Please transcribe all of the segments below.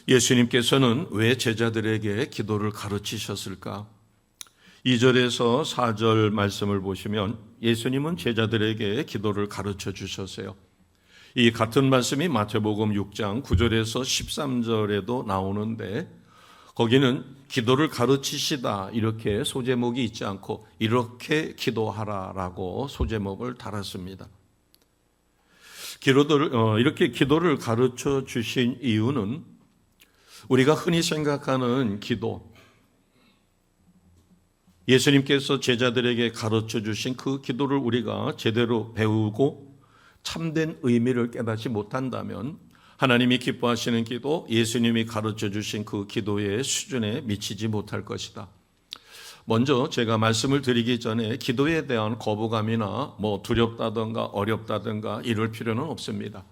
예수님께서는 왜 제자들에게 기도를 가르치셨을까? 2절에서 4절 말씀을 보시면 예수님은 제자들에게 기도를 가르쳐 주셨어요. 이 같은 말씀이 마태복음 6장 9절에서 13절에도 나오는데 거기는 기도를 가르치시다 이렇게 소제목이 있지 않고 이렇게 기도하라라고 소제목을 달았습니다. 이렇게 기도를 가르쳐 주신 이유는 우리가 흔히 생각하는 기도, 예수님께서 제자들에게 가르쳐 주신 그 기도를 우리가 제대로 배우고 참된 의미를 깨닫지 못한다면 하나님이 기뻐하시는 기도, 예수님이 가르쳐 주신 그 기도의 수준에 미치지 못할 것이다. 먼저 제가 말씀을 드리기 전에 기도에 대한 거부감이나 두렵다든가 어렵다든가 이럴 필요는 없습니다.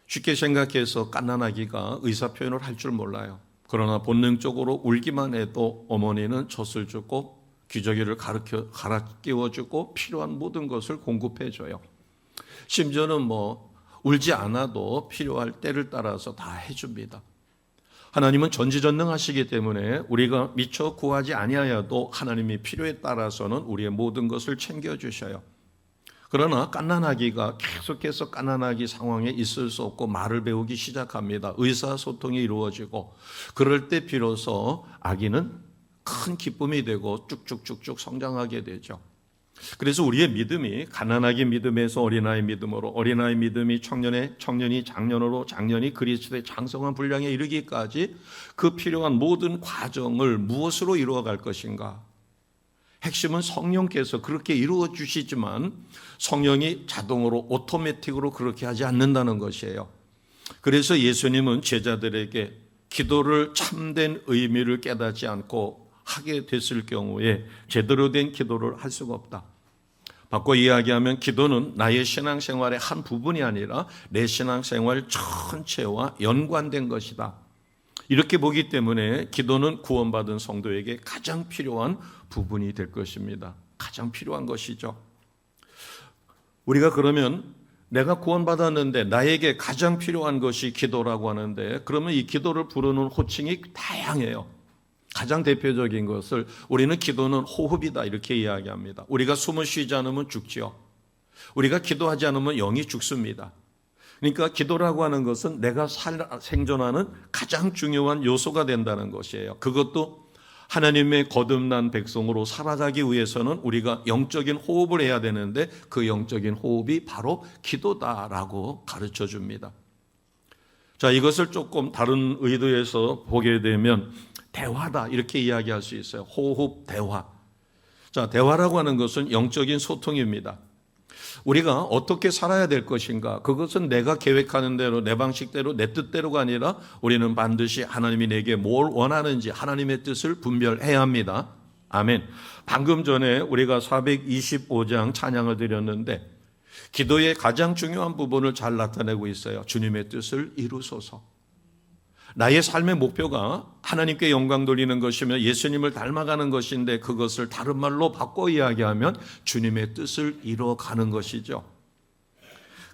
쉽게 생각해서 갓난아기가 의사표현을 할 줄 몰라요. 그러나 본능적으로 울기만 해도 어머니는 젖을 주고 기저귀를 갈아 끼워주고 필요한 모든 것을 공급해줘요. 심지어는 울지 않아도 필요할 때를 따라서 다 해줍니다. 하나님은 전지전능하시기 때문에 우리가 미처 구하지 아니하여도 하나님이 필요에 따라서는 우리의 모든 것을 챙겨주셔요. 그러나 갓난아기가 계속해서 갓난아기 상황에 있을 수 없고 말을 배우기 시작합니다. 의사소통이 이루어지고 그럴 때 비로소 아기는 큰 기쁨이 되고 쭉쭉쭉쭉 성장하게 되죠. 그래서 우리의 믿음이 가난아기 믿음에서 어린아이 믿음으로, 어린아이 믿음이 청년이 장년으로, 장년이 그리스도의 장성한 분량에 이르기까지 그 필요한 모든 과정을 무엇으로 이루어갈 것인가? 핵심은 성령께서 그렇게 이루어 주시지만 성령이 자동으로 오토매틱으로 그렇게 하지 않는다는 것이에요. 그래서 예수님은 제자들에게 기도를 참된 의미를 깨닫지 않고 하게 됐을 경우에 제대로 된 기도를 할 수가 없다. 바꿔 이야기하면 기도는 나의 신앙생활의 한 부분이 아니라 내 신앙생활 전체와 연관된 것이다. 이렇게 보기 때문에 기도는 구원받은 성도에게 가장 필요한 부분이 될 것입니다. 가장 필요한 것이죠. 우리가 그러면 내가 구원받았는데 나에게 가장 필요한 것이 기도라고 하는데 그러면 이 기도를 부르는 호칭이 다양해요. 가장 대표적인 것을 우리는 기도는 호흡이다 이렇게 이야기합니다. 우리가 숨을 쉬지 않으면 죽지요. 우리가 기도하지 않으면 영이 죽습니다. 그러니까 기도라고 하는 것은 내가 생존하는 가장 중요한 요소가 된다는 것이에요. 그것도 하나님의 거듭난 백성으로 살아가기 위해서는 우리가 영적인 호흡을 해야 되는데 그 영적인 호흡이 바로 기도다라고 가르쳐 줍니다. 자, 이것을 조금 다른 의도에서 보게 되면 대화다 이렇게 이야기할 수 있어요. 호흡, 대화. 자, 대화라고 하는 것은 영적인 소통입니다. 우리가 어떻게 살아야 될 것인가? 그것은 내가 계획하는 대로 내 방식대로 내 뜻대로가 아니라 우리는 반드시 하나님이 내게 뭘 원하는지 하나님의 뜻을 분별해야 합니다. 아멘. 방금 전에 우리가 425장 찬양을 드렸는데 기도의 가장 중요한 부분을 잘 나타내고 있어요. 주님의 뜻을 이루소서. 나의 삶의 목표가 하나님께 영광 돌리는 것이며 예수님을 닮아가는 것인데 그것을 다른 말로 바꿔 이야기하면 주님의 뜻을 이뤄가는 것이죠.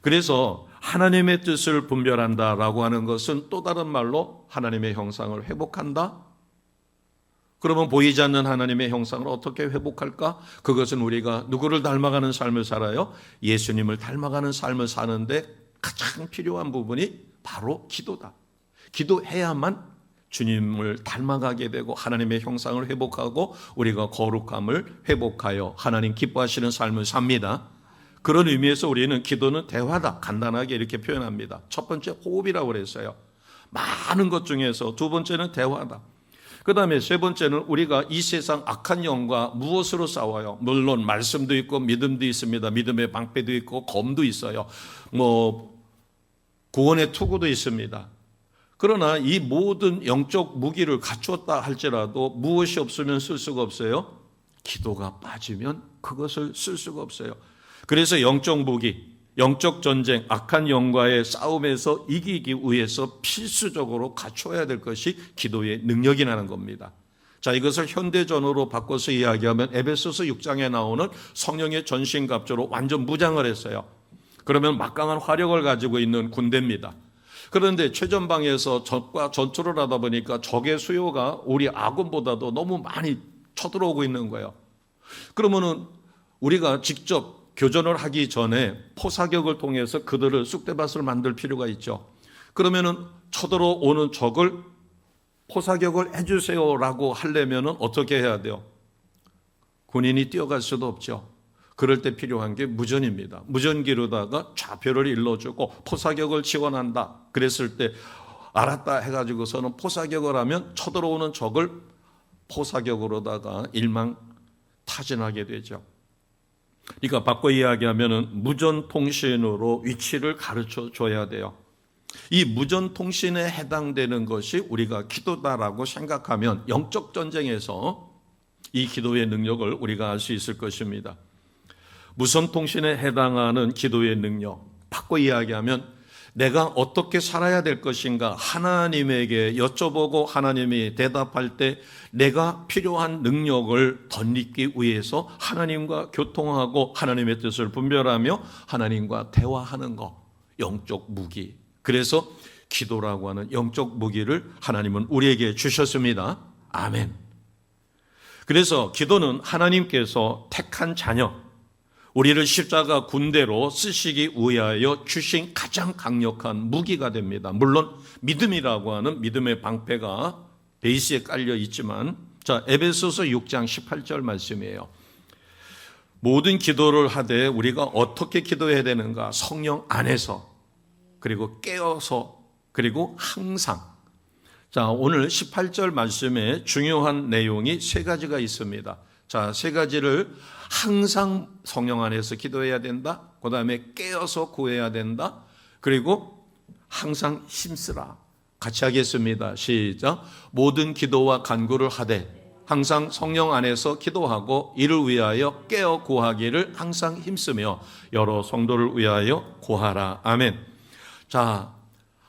그래서 하나님의 뜻을 분별한다라고 하는 것은 또 다른 말로 하나님의 형상을 회복한다. 그러면 보이지 않는 하나님의 형상을 어떻게 회복할까? 그것은 우리가 누구를 닮아가는 삶을 살아요? 예수님을 닮아가는 삶을 사는데 가장 필요한 부분이 바로 기도다. 기도해야만 주님을 닮아가게 되고 하나님의 형상을 회복하고 우리가 거룩함을 회복하여 하나님 기뻐하시는 삶을 삽니다. 그런 의미에서 우리는 기도는 대화다. 간단하게 이렇게 표현합니다. 첫 번째 호흡이라고 그랬어요. 많은 것 중에서 두 번째는 대화다. 그 다음에 세 번째는 우리가 이 세상 악한 영과 무엇으로 싸워요? 물론 말씀도 있고 믿음도 있습니다. 믿음의 방패도 있고 검도 있어요. 구원의 투구도 있습니다. 그러나 이 모든 영적 무기를 갖추었다 할지라도 무엇이 없으면 쓸 수가 없어요? 기도가 빠지면 그것을 쓸 수가 없어요. 그래서 영적 무기, 영적 전쟁, 악한 영과의 싸움에서 이기기 위해서 필수적으로 갖춰야 될 것이 기도의 능력이라는 겁니다. 자, 이것을 현대전으로 바꿔서 이야기하면 에베소서 6장에 나오는 성령의 전신갑주로 완전 무장을 했어요. 그러면 막강한 화력을 가지고 있는 군대입니다. 그런데 최전방에서 적과 전투를 하다 보니까 적의 수요가 우리 아군보다도 너무 많이 쳐들어오고 있는 거예요. 그러면은 우리가 직접 교전을 하기 전에 포사격을 통해서 그들을 쑥대밭을 만들 필요가 있죠. 그러면은 쳐들어오는 적을 포사격을 해주세요라고 하려면은 어떻게 해야 돼요? 군인이 뛰어갈 수도 없죠. 그럴 때 필요한 게 무전입니다. 무전기로다가 좌표를 일러주고 포사격을 지원한다. 그랬을 때 알았다 해가지고서는 포사격을 하면 쳐들어오는 적을 포사격으로다가 일망타진하게 되죠. 그러니까 바꿔 이야기하면은 무전통신으로 위치를 가르쳐 줘야 돼요. 이 무전통신에 해당되는 것이 우리가 기도다라고 생각하면 영적 전쟁에서 이 기도의 능력을 우리가 알 수 있을 것입니다. 무선통신에 해당하는 기도의 능력, 바꿔 이야기하면 내가 어떻게 살아야 될 것인가 하나님에게 여쭤보고 하나님이 대답할 때 내가 필요한 능력을 덧입기 위해서 하나님과 교통하고 하나님의 뜻을 분별하며 하나님과 대화하는 것, 영적 무기. 그래서 기도라고 하는 영적 무기를 하나님은 우리에게 주셨습니다. 아멘. 그래서 기도는 하나님께서 택한 자녀, 우리를 십자가 군대로 쓰시기 위하여 주신 가장 강력한 무기가 됩니다. 물론 믿음이라고 하는 믿음의 방패가 베이스에 깔려 있지만, 자, 에베소서 6장 18절 말씀이에요. 모든 기도를 하되 우리가 어떻게 기도해야 되는가? 성령 안에서, 그리고 깨어서, 그리고 항상. 자, 오늘 18절 말씀에 중요한 내용이 세 가지가 있습니다. 자, 세 가지를 항상 성령 안에서 기도해야 된다. 그 다음에 깨어서 구해야 된다. 그리고 항상 힘쓰라. 같이 하겠습니다. 시작. 모든 기도와 간구를 하되 항상 성령 안에서 기도하고 이를 위하여 깨어 구하기를 항상 힘쓰며 여러 성도를 위하여 구하라. 아멘. 자,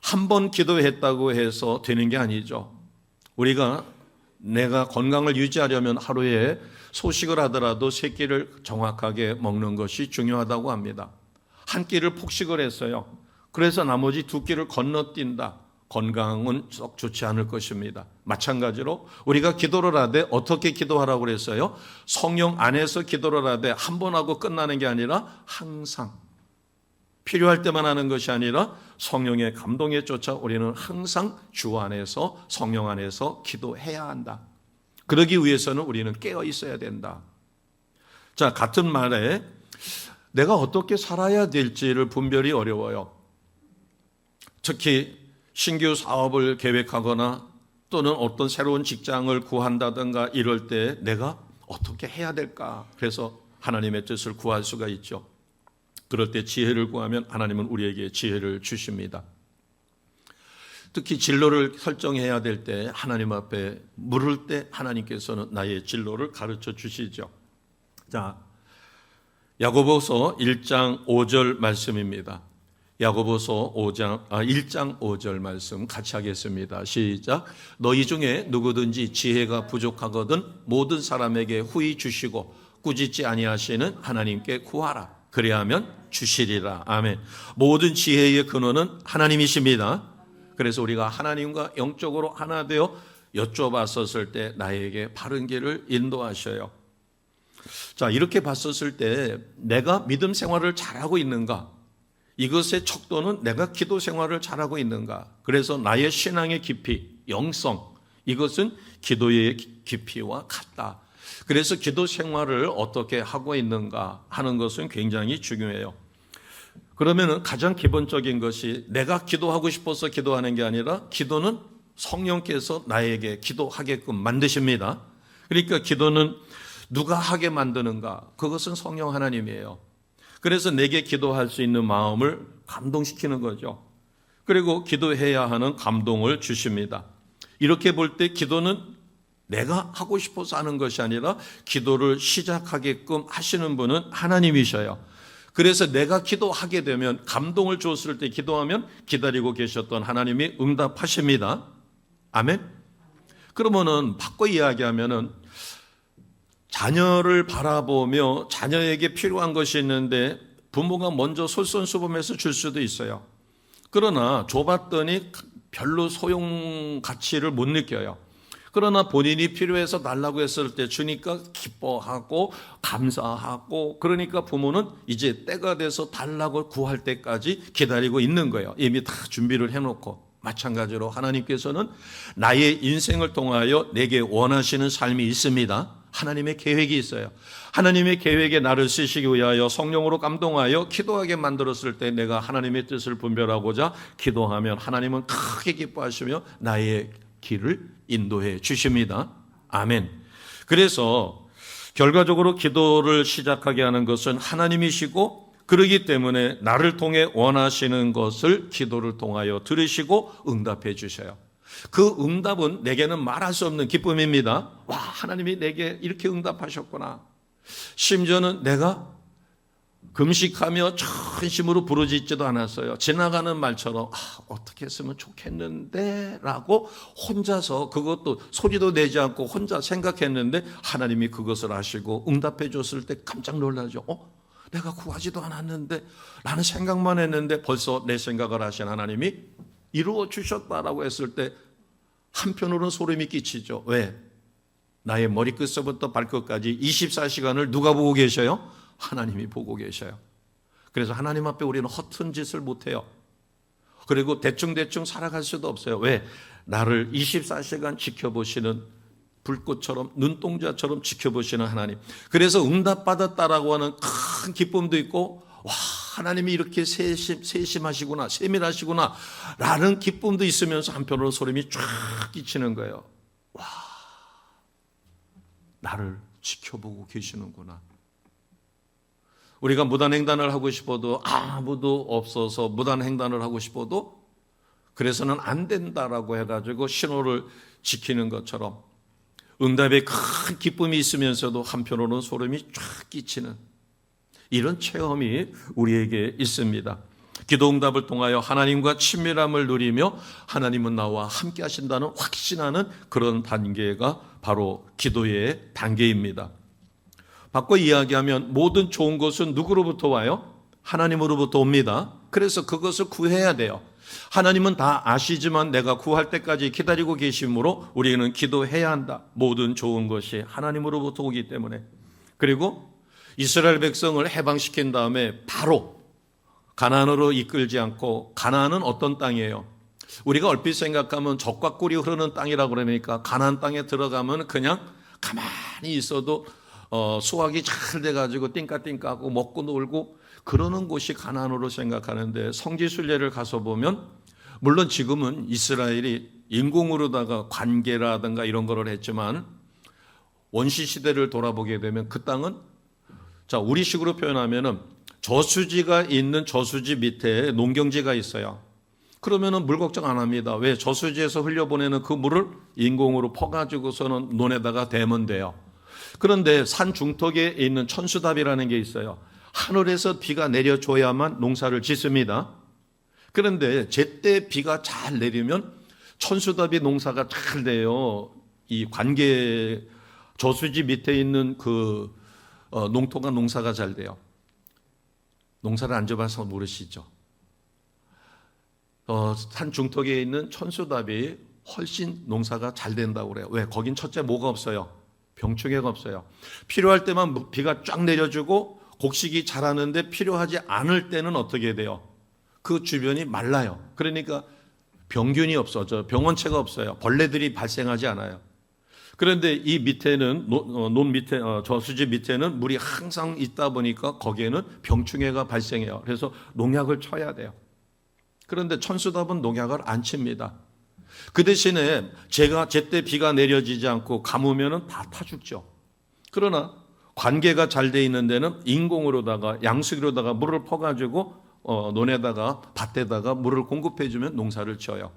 한 번 기도했다고 해서 되는 게 아니죠. 우리가 내가 건강을 유지하려면 하루에 소식을 하더라도 세 끼를 정확하게 먹는 것이 중요하다고 합니다. 한 끼를 폭식을 했어요. 그래서 나머지 두 끼를 건너뛴다. 건강은 썩 좋지 않을 것입니다. 마찬가지로 우리가 기도를 하되 어떻게 기도하라고 그랬어요? 성령 안에서 기도를 하되 한 번 하고 끝나는 게 아니라 항상 필요할 때만 하는 것이 아니라 성령의 감동에 쫓아 우리는 항상 주 안에서 성령 안에서 기도해야 한다. 그러기 위해서는 우리는 깨어 있어야 된다. 자, 같은 말에 내가 어떻게 살아야 될지를 분별이 어려워요. 특히 신규 사업을 계획하거나 또는 어떤 새로운 직장을 구한다든가 이럴 때 내가 어떻게 해야 될까? 그래서 하나님의 뜻을 구할 수가 있죠. 그럴 때 지혜를 구하면 하나님은 우리에게 지혜를 주십니다. 특히 진로를 설정해야 될 때 하나님 앞에 물을 때 하나님께서는 나의 진로를 가르쳐 주시죠. 자, 야고보서 1장 5절 말씀입니다. 야고보서 1장 5절 말씀 같이 하겠습니다. 시작. 너희 중에 누구든지 지혜가 부족하거든 모든 사람에게 후히 주시고 꾸짖지 아니하시는 하나님께 구하라. 그리하면 주시리라. 아멘. 모든 지혜의 근원은 하나님이십니다. 그래서 우리가 하나님과 영적으로 하나 되어 여쭤봤었을 때 나에게 바른 길을 인도하셔요. 자, 이렇게 봤었을 때 내가 믿음 생활을 잘하고 있는가? 이것의 척도는 내가 기도 생활을 잘하고 있는가? 그래서 나의 신앙의 깊이, 영성, 이것은 기도의 깊이와 같다. 그래서 기도 생활을 어떻게 하고 있는가 하는 것은 굉장히 중요해요. 그러면은 가장 기본적인 것이 내가 기도하고 싶어서 기도하는 게 아니라 기도는 성령께서 나에게 기도하게끔 만드십니다. 그러니까 기도는 누가 하게 만드는가? 그것은 성령 하나님이에요. 그래서 내게 기도할 수 있는 마음을 감동시키는 거죠. 그리고 기도해야 하는 감동을 주십니다. 이렇게 볼 때 기도는 내가 하고 싶어서 하는 것이 아니라 기도를 시작하게끔 하시는 분은 하나님이셔요. 그래서 내가 기도하게 되면 감동을 줬을 때 기도하면 기다리고 계셨던 하나님이 응답하십니다. 아멘. 그러면은 바꿔 이야기하면은 자녀를 바라보며 자녀에게 필요한 것이 있는데 부모가 먼저 솔선수범해서 줄 수도 있어요. 그러나 줘봤더니 별로 소용 가치를 못 느껴요. 그러나 본인이 필요해서 달라고 했을 때 주니까 기뻐하고 감사하고, 그러니까 부모는 이제 때가 돼서 달라고 구할 때까지 기다리고 있는 거예요. 이미 다 준비를 해놓고. 마찬가지로 하나님께서는 나의 인생을 통하여 내게 원하시는 삶이 있습니다. 하나님의 계획이 있어요. 하나님의 계획에 나를 쓰시기 위하여 성령으로 감동하여 기도하게 만들었을 때 내가 하나님의 뜻을 분별하고자 기도하면 하나님은 크게 기뻐하시며 나의 길을 인도해 주십니다. 아멘. 그래서 결과적으로 기도를 시작하게 하는 것은 하나님이시고, 그러기 때문에 나를 통해 원하시는 것을 기도를 통하여 들으시고 응답해 주셔요. 그 응답은 내게는 말할 수 없는 기쁨입니다. 와, 하나님이 내게 이렇게 응답하셨구나. 심지어는 내가 금식하며 전심으로 부르짖지도 않았어요. 지나가는 말처럼 어떻게 했으면 좋겠는데 라고 혼자서, 그것도 소리도 내지 않고 혼자 생각했는데 하나님이 그것을 아시고 응답해 줬을 때 깜짝 놀라죠. 내가 구하지도 않았는데, 라는 생각만 했는데 벌써 내 생각을 하신 하나님이 이루어 주셨다라고 했을 때 한편으로는 소름이 끼치죠. 왜? 나의 머리끝서부터 발끝까지 24시간을 누가 보고 계셔요? 하나님이 보고 계셔요. 그래서 하나님 앞에 우리는 허튼 짓을 못해요. 그리고 대충대충 살아갈 수도 없어요. 왜? 나를 24시간 지켜보시는, 불꽃처럼 눈동자처럼 지켜보시는 하나님. 그래서 응답받았다라고 하는 큰 기쁨도 있고, 와, 하나님이 이렇게 세심하시구나, 세밀하시구나 라는 기쁨도 있으면서 한편으로 소름이 쫙 끼치는 거예요. 와, 나를 지켜보고 계시는구나. 우리가 무단횡단을 하고 싶어도 아무도 없어서 무단횡단을 하고 싶어도 그래서는 안 된다라고 해가지고 신호를 지키는 것처럼 응답에 큰 기쁨이 있으면서도 한편으로는 소름이 쫙 끼치는 이런 체험이 우리에게 있습니다. 기도 응답을 통하여 하나님과 친밀함을 누리며 하나님은 나와 함께 하신다는 확신하는 그런 단계가 바로 기도의 단계입니다. 바꿔 이야기하면 모든 좋은 것은 누구로부터 와요? 하나님으로부터 옵니다. 그래서 그것을 구해야 돼요. 하나님은 다 아시지만 내가 구할 때까지 기다리고 계심으로 우리는 기도해야 한다. 모든 좋은 것이 하나님으로부터 오기 때문에. 그리고 이스라엘 백성을 해방시킨 다음에 바로 가나안으로 이끌지 않고, 가나안은 어떤 땅이에요? 우리가 얼핏 생각하면 젖과 꿀이 흐르는 땅이라고 그러니까 가나안 땅에 들어가면 그냥 가만히 있어도 수확이 잘 돼가지고 띵까띵까하고 먹고 놀고 그러는 곳이 가나안으로 생각하는데, 성지순례를 가서 보면 물론 지금은 이스라엘이 인공으로다가 관계라든가 이런 거를 했지만 원시시대를 돌아보게 되면 그 땅은, 자, 우리식으로 표현하면은 저수지가 있는 저수지 밑에 농경지가 있어요. 그러면은 물 걱정 안 합니다. 왜? 저수지에서 흘려보내는 그 물을 인공으로 퍼가지고서는 논에다가 대면 돼요. 그런데 산 중턱에 있는 천수답이라는 게 있어요. 하늘에서 비가 내려줘야만 농사를 짓습니다. 그런데 제때 비가 잘 내리면 천수답이 농사가 잘 돼요. 이 관계 저수지 밑에 있는 그 농토가 농사가 잘 돼요. 농사를 안 줘봐서 모르시죠? 산 중턱에 있는 천수답이 훨씬 농사가 잘 된다고 그래요. 왜? 거긴 첫째 뭐가 없어요? 병충해가 없어요. 필요할 때만 비가 쫙 내려주고 곡식이 자라는데 필요하지 않을 때는 어떻게 돼요? 그 주변이 말라요. 그러니까 병균이 없어져, 병원체가 없어요. 벌레들이 발생하지 않아요. 그런데 이 밑에는 논 밑에 저수지 밑에는 물이 항상 있다 보니까 거기에는 병충해가 발생해요. 그래서 농약을 쳐야 돼요. 그런데 천수답은 농약을 안 칩니다. 그 대신에 제때 비가 내려지지 않고 가무면은 다 타 죽죠. 그러나 관계가 잘 돼 있는 데는 인공으로다가 양수기로다가 물을 퍼가지고 논에다가 밭에다가 물을 공급해주면 농사를 지어요.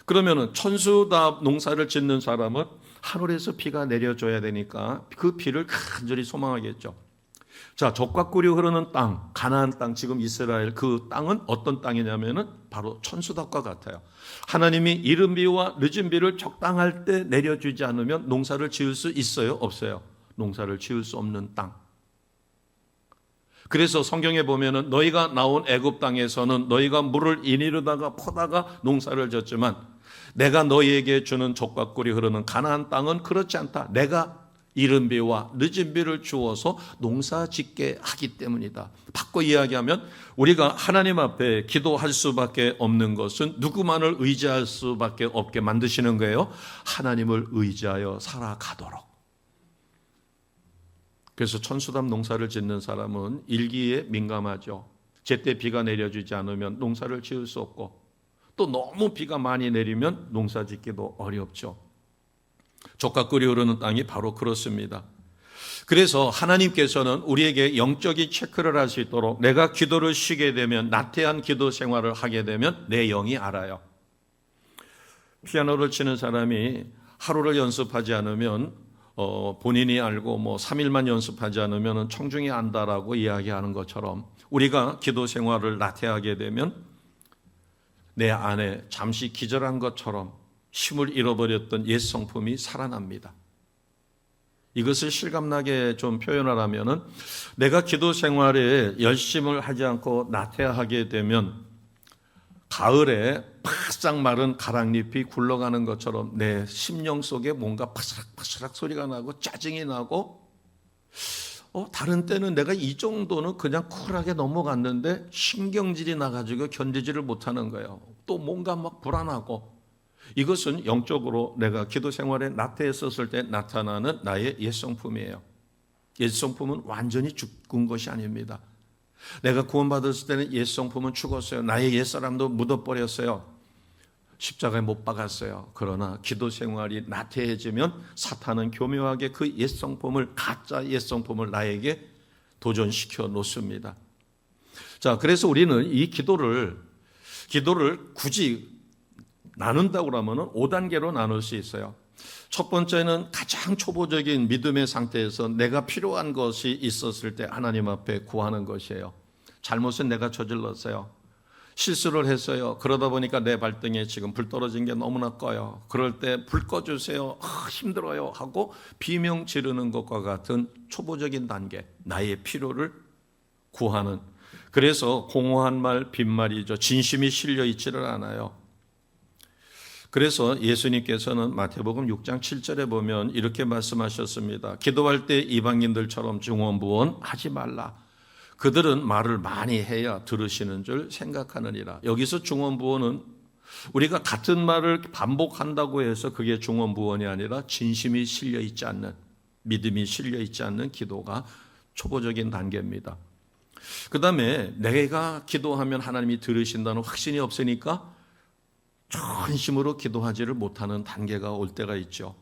그러면은 천수답 농사를 짓는 사람은 하늘에서 비가 내려줘야 되니까 그 비를 간절히 소망하겠죠. 자, 젖과 꿀이 흐르는 땅, 가나안 땅, 지금 이스라엘 그 땅은 어떤 땅이냐면은 바로 천수답과 같아요. 하나님이 이른 비와 늦은 비를 적당할 때 내려주지 않으면 농사를 지을 수 있어요? 없어요? 농사를 지을 수 없는 땅. 그래서 성경에 보면은 너희가 나온 애굽 땅에서는 너희가 물을 이니르다가 퍼다가 농사를 졌지만 내가 너희에게 주는 젖과 꿀이 흐르는 가나안 땅은 그렇지 않다. 내가 이른 비와 늦은 비를 주어서 농사 짓게 하기 때문이다. 바꿔 이야기하면 우리가 하나님 앞에 기도할 수밖에 없는 것은 누구만을 의지할 수밖에 없게 만드시는 거예요. 하나님을 의지하여 살아가도록. 그래서 천수담 농사를 짓는 사람은 일기에 민감하죠. 제때 비가 내려주지 않으면 농사를 지을 수 없고 또 너무 비가 많이 내리면 농사 짓기도 어렵죠. 젖과 꿀이 흐르는 땅이 바로 그렇습니다. 그래서 하나님께서는 우리에게 영적인 체크를 할 수 있도록 내가 기도를 쉬게 되면 나태한 기도 생활을 하게 되면 내 영이 알아요. 피아노를 치는 사람이 하루를 연습하지 않으면 본인이 알고 3일만 연습하지 않으면 청중이 안다라고 이야기하는 것처럼 우리가 기도 생활을 나태하게 되면 내 안에 잠시 기절한 것처럼 힘을 잃어버렸던 옛 성품이 살아납니다. 이것을 실감나게 좀 표현하라면은 내가 기도 생활에 열심을 하지 않고 나태하게 되면 가을에 바싹 마른 가랑잎이 굴러가는 것처럼 내 심령 속에 뭔가 파스락파스락 소리가 나고 짜증이 나고 다른 때는 내가 이 정도는 그냥 쿨하게 넘어갔는데 신경질이 나가지고 견디지를 못하는 거예요. 또 뭔가 막 불안하고 이것은 영적으로 내가 기도 생활에 나태했었을 때 나타나는 나의 옛성품이에요. 옛성품은 완전히 죽은 것이 아닙니다. 내가 구원받았을 때는 옛성품은 죽었어요. 나의 옛사람도 묻어버렸어요. 십자가에 못 박았어요. 그러나 기도 생활이 나태해지면 사탄은 교묘하게 그 옛성품을 가짜 옛성품을 나에게 도전시켜 놓습니다. 자, 그래서 우리는 이 기도를 굳이 나눈다고 하면 5단계로 나눌 수 있어요. 첫 번째는 가장 초보적인 믿음의 상태에서 내가 필요한 것이 있었을 때 하나님 앞에 구하는 것이에요. 잘못은 내가 저질렀어요. 실수를 했어요. 그러다 보니까 내 발등에 지금 불 떨어진 게 너무나 꺼요. 그럴 때 불 꺼주세요. 힘들어요 하고 비명 지르는 것과 같은 초보적인 단계, 나의 필요를 구하는. 그래서 공허한 말, 빈말이죠. 진심이 실려 있지를 않아요. 그래서 예수님께서는 마태복음 6장 7절에 보면 이렇게 말씀하셨습니다. 기도할 때 이방인들처럼 중언부언하지 말라. 그들은 말을 많이 해야 들으시는 줄 생각하느니라. 여기서 중언부언은 우리가 같은 말을 반복한다고 해서 그게 중언부언이 아니라 진심이 실려 있지 않는, 믿음이 실려 있지 않는 기도가 초보적인 단계입니다. 그 다음에 내가 기도하면 하나님이 들으신다는 확신이 없으니까 전심으로 기도하지를 못하는 단계가 올 때가 있죠.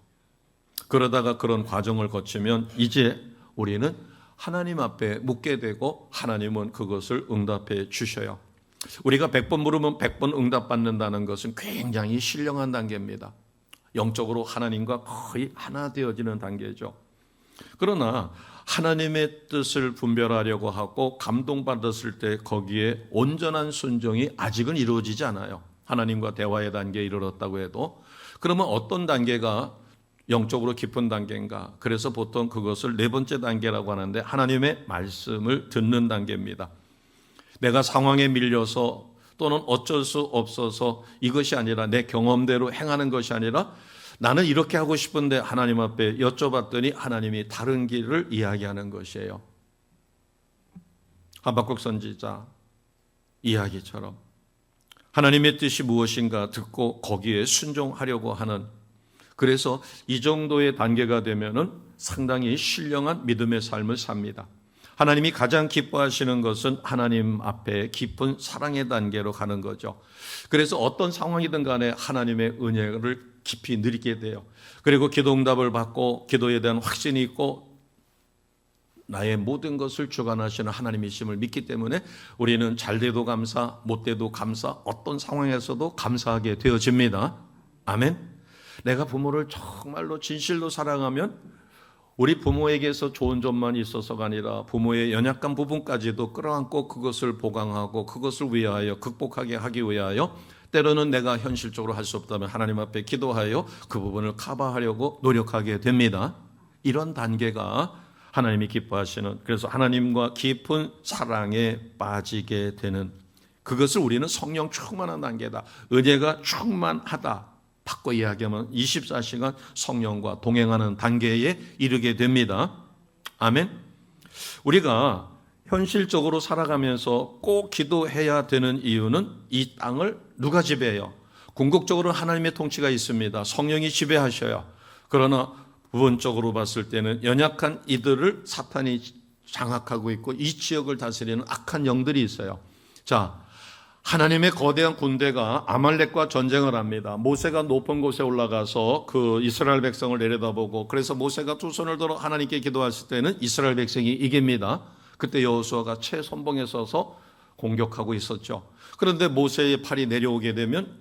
그러다가 그런 과정을 거치면 이제 우리는 하나님 앞에 묻게 되고 하나님은 그것을 응답해 주셔요. 우리가 100번 물으면 100번 응답받는다는 것은 굉장히 신령한 단계입니다. 영적으로 하나님과 거의 하나 되어지는 단계죠. 그러나 하나님의 뜻을 분별하려고 하고 감동받았을 때 거기에 온전한 순종이 아직은 이루어지지 않아요. 하나님과 대화의 단계에 이르렀다고 해도. 그러면 어떤 단계가 영적으로 깊은 단계인가? 그래서 보통 그것을 네 번째 단계라고 하는데 하나님의 말씀을 듣는 단계입니다. 내가 상황에 밀려서 또는 어쩔 수 없어서 이것이 아니라 내 경험대로 행하는 것이 아니라 나는 이렇게 하고 싶은데 하나님 앞에 여쭤봤더니 하나님이 다른 길을 이야기하는 것이에요. 하박국 선지자 이야기처럼 하나님의 뜻이 무엇인가 듣고 거기에 순종하려고 하는, 그래서 이 정도의 단계가 되면은 상당히 신령한 믿음의 삶을 삽니다. 하나님이 가장 기뻐하시는 것은 하나님 앞에 깊은 사랑의 단계로 가는 거죠. 그래서 어떤 상황이든 간에 하나님의 은혜를 깊이 누리게 돼요. 그리고 기도 응답을 받고 기도에 대한 확신이 있고 나의 모든 것을 주관하시는 하나님이심을 믿기 때문에 우리는 잘 돼도 감사, 못 돼도 감사, 어떤 상황에서도 감사하게 되어집니다. 아멘. 내가 부모를 정말로 진실로 사랑하면 우리 부모에게서 좋은 점만 있어서가 아니라 부모의 연약한 부분까지도 끌어안고 그것을 보강하고 그것을 위하여 극복하게 하기 위하여 때로는 내가 현실적으로 할 수 없다면 하나님 앞에 기도하여 그 부분을 커버하려고 노력하게 됩니다. 이런 단계가 하나님이 기뻐하시는, 그래서 하나님과 깊은 사랑에 빠지게 되는, 그것을 우리는 성령 충만한 단계다, 은혜가 충만하다, 바꿔 이야기하면 24시간 성령과 동행하는 단계에 이르게 됩니다. 아멘. 우리가 현실적으로 살아가면서 꼭 기도해야 되는 이유는 이 땅을 누가 지배해요? 궁극적으로 하나님의 통치가 있습니다. 성령이 지배하셔요. 그러나 부분적으로 봤을 때는 연약한 이들을 사탄이 장악하고 있고 이 지역을 다스리는 악한 영들이 있어요. 자, 하나님의 거대한 군대가 아말렉과 전쟁을 합니다. 모세가 높은 곳에 올라가서 그 이스라엘 백성을 내려다보고, 그래서 모세가 두 손을 들어 하나님께 기도했을 때는 이스라엘 백성이 이깁니다. 그때 여호수아가 최선봉에 서서 공격하고 있었죠. 그런데 모세의 팔이 내려오게 되면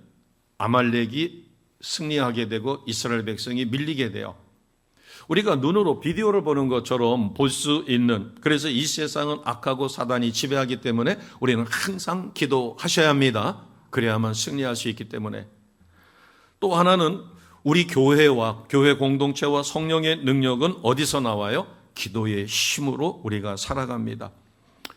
아말렉이 승리하게 되고 이스라엘 백성이 밀리게 돼요. 우리가 눈으로 비디오를 보는 것처럼 볼 수 있는, 그래서 이 세상은 악하고 사단이 지배하기 때문에 우리는 항상 기도하셔야 합니다. 그래야만 승리할 수 있기 때문에. 또 하나는 우리 교회와 교회 공동체와 성령의 능력은 어디서 나와요? 기도의 힘으로 우리가 살아갑니다.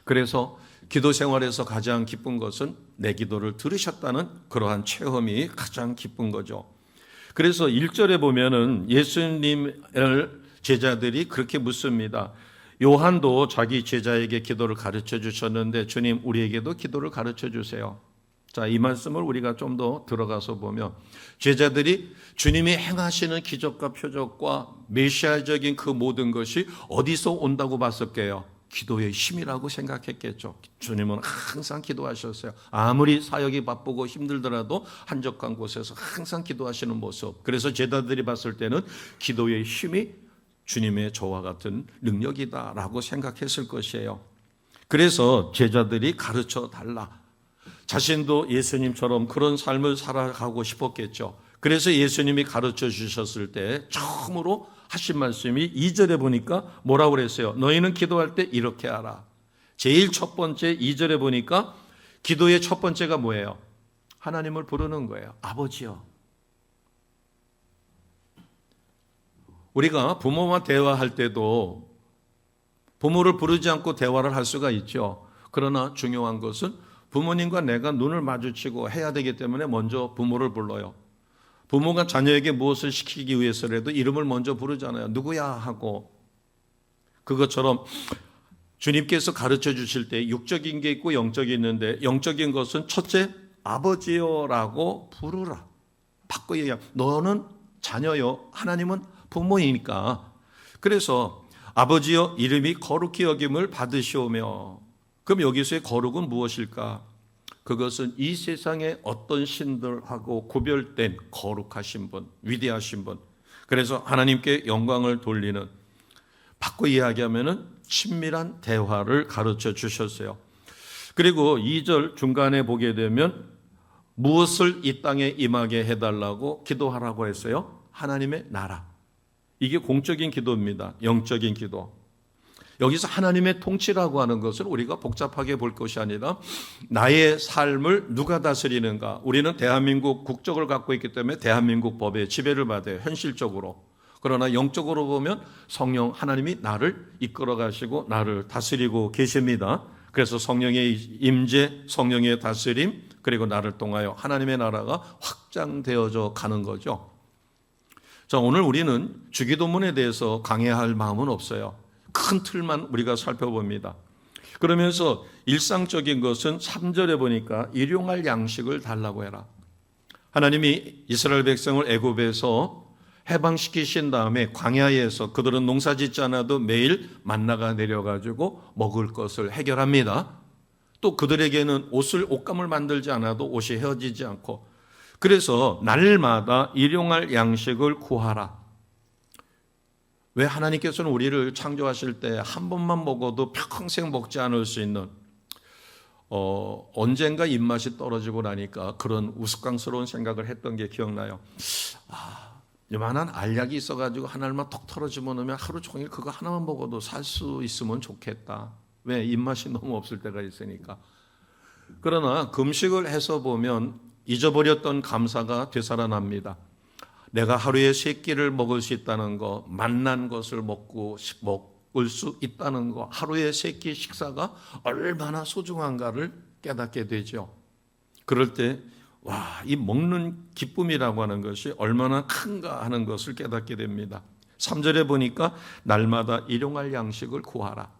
그래서 기도 생활에서 가장 기쁜 것은 내 기도를 들으셨다는 그러한 체험이 가장 기쁜 거죠. 그래서 1절에 보면은 예수님을 제자들이 그렇게 묻습니다. 요한도 자기 제자에게 기도를 가르쳐 주셨는데 주님 우리에게도 기도를 가르쳐 주세요. 자, 이 말씀을 우리가 좀 더 들어가서 보면 제자들이 주님이 행하시는 기적과 표적과 메시아적인 그 모든 것이 어디서 온다고 봤을게요? 기도의 힘이라고 생각했겠죠. 주님은 항상 기도하셨어요. 아무리 사역이 바쁘고 힘들더라도 한적한 곳에서 항상 기도하시는 모습. 그래서 제자들이 봤을 때는 기도의 힘이 주님의 저와 같은 능력이다라고 생각했을 것이에요. 그래서 제자들이 가르쳐 달라. 자신도 예수님처럼 그런 삶을 살아가고 싶었겠죠. 그래서 예수님이 가르쳐 주셨을 때 처음으로 하신 말씀이 2절에 보니까 뭐라고 그랬어요? 너희는 기도할 때 이렇게 하라. 제일 첫 번째 2절에 보니까 기도의 첫 번째가 뭐예요? 하나님을 부르는 거예요. 아버지요. 우리가 부모와 대화할 때도 부모를 부르지 않고 대화를 할 수가 있죠. 그러나 중요한 것은 부모님과 내가 눈을 마주치고 해야 되기 때문에 먼저 부모를 불러요. 부모가 자녀에게 무엇을 시키기 위해서라도 이름을 먼저 부르잖아요. 누구야 하고. 그것처럼 주님께서 가르쳐 주실 때 육적인 게 있고 영적이 있는데, 영적인 것은 첫째 아버지요라고 부르라. 바꿔 얘기하면 너는 자녀요, 하나님은 부모이니까. 그래서 아버지여 이름이 거룩히 여김을 받으시오며. 그럼 여기서의 거룩은 무엇일까? 그것은 이 세상의 어떤 신들하고 구별된 거룩하신 분, 위대하신 분. 그래서 하나님께 영광을 돌리는, 바꿔 이야기하면은 친밀한 대화를 가르쳐 주셨어요. 그리고 2절 중간에 보게 되면 무엇을 이 땅에 임하게 해달라고 기도하라고 했어요? 하나님의 나라. 이게 공적인 기도입니다. 영적인 기도. 여기서 하나님의 통치라고 하는 것을 우리가 복잡하게 볼 것이 아니라 나의 삶을 누가 다스리는가. 우리는 대한민국 국적을 갖고 있기 때문에 대한민국 법의 지배를 받아요. 현실적으로. 그러나 영적으로 보면 성령 하나님이 나를 이끌어 가시고 나를 다스리고 계십니다. 그래서 성령의 임재, 성령의 다스림, 그리고 나를 통하여 하나님의 나라가 확장되어져 가는 거죠. 자, 오늘 우리는 주기도문에 대해서 강해할 마음은 없어요. 큰 틀만 우리가 살펴봅니다. 그러면서 일상적인 것은 3절에 보니까 일용할 양식을 달라고 해라. 하나님이 이스라엘 백성을 애굽에서 해방시키신 다음에 광야에서 그들은 농사 짓지 않아도 매일 만나가 내려가지고 먹을 것을 해결합니다. 또 그들에게는 옷감을 만들지 않아도 옷이 헤어지지 않고, 그래서 날마다 일용할 양식을 구하라. 왜 하나님께서는 우리를 창조하실 때 한 번만 먹어도 평생 먹지 않을 수 있는, 언젠가 입맛이 떨어지고 나니까 그런 우스꽝스러운 생각을 했던 게 기억나요. 요만한 알약이 있어가지고 하나만 톡 털어주면 오면 하루 종일 그거 하나만 먹어도 살 수 있으면 좋겠다. 왜? 입맛이 너무 없을 때가 있으니까. 그러나 금식을 해서 보면 잊어버렸던 감사가 되살아납니다. 내가 하루에 3끼를 먹을 수 있다는 거, 맛난 것을 먹을 수 있다는 거, 하루에 3끼 식사가 얼마나 소중한가를 깨닫게 되죠. 그럴 때 이 먹는 기쁨이라고 하는 것이 얼마나 큰가 하는 것을 깨닫게 됩니다. 3절에 보니까 날마다 일용할 양식을 구하라.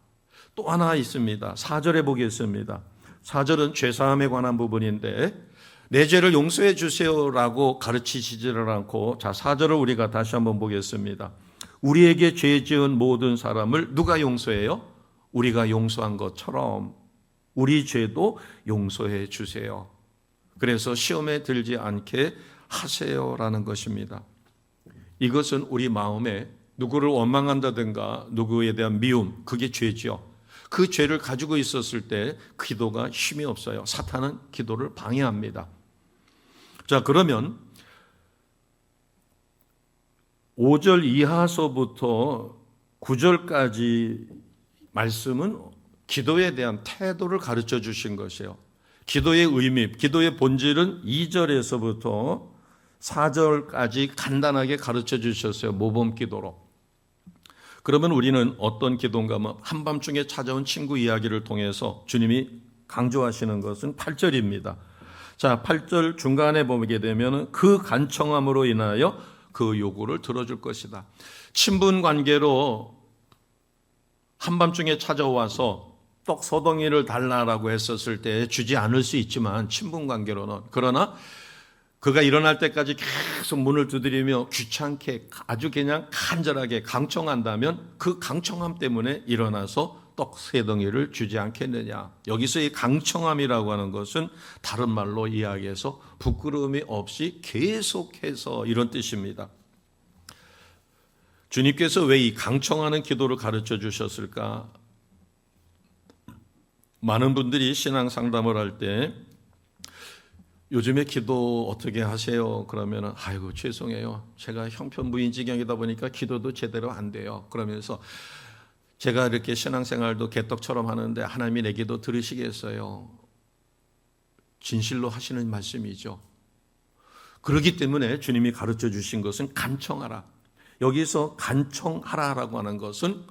또 하나 있습니다. 4절에 보겠습니다. 4절은 죄사함에 관한 부분인데 내 죄를 용서해 주세요라고 가르치시지를 않고, 자 4절을 우리가 다시 한번 보겠습니다. 우리에게 죄 지은 모든 사람을 누가 용서해요? 우리가 용서한 것처럼 우리 죄도 용서해 주세요. 그래서 시험에 들지 않게 하세요라는 것입니다. 이것은 우리 마음에 누구를 원망한다든가 누구에 대한 미움, 그게 죄죠. 그 죄를 가지고 있었을 때 기도가 힘이 없어요. 사탄은 기도를 방해합니다. 자, 그러면 5절 이하서부터 9절까지 말씀은 기도에 대한 태도를 가르쳐 주신 것이에요. 기도의 의미, 기도의 본질은 2절에서부터 4절까지 간단하게 가르쳐 주셨어요. 모범 기도로. 그러면 우리는 어떤 기도인가 하면 한밤중에 찾아온 친구 이야기를 통해서 주님이 강조하시는 것은 8절입니다. 자, 8절 중간에 보게 되면 그 간청함으로 인하여 그 요구를 들어줄 것이다. 친분 관계로 한밤중에 찾아와서 떡 서덩이를 달라라고 했었을 때 주지 않을 수 있지만 친분 관계로는, 그러나 그가 일어날 때까지 계속 문을 두드리며 귀찮게 아주 그냥 간절하게 강청한다면 그 강청함 때문에 일어나서 떡 3덩이를 주지 않겠느냐. 여기서 이 강청함이라고 하는 것은 다른 말로 이야기해서 부끄러움이 없이 계속해서 이런 뜻입니다. 주님께서 왜 이 강청하는 기도를 가르쳐 주셨을까? 많은 분들이 신앙 상담을 할 때 요즘에 기도 어떻게 하세요? 그러면 아이고 죄송해요. 제가 형편무인지경이다 보니까 기도도 제대로 안 돼요. 그러면서 제가 이렇게 신앙생활도 개떡처럼 하는데 하나님이 내 기도 들으시겠어요? 진실로 하시는 말씀이죠. 그렇기 때문에 주님이 가르쳐 주신 것은 간청하라. 여기서 간청하라라고 하는 것은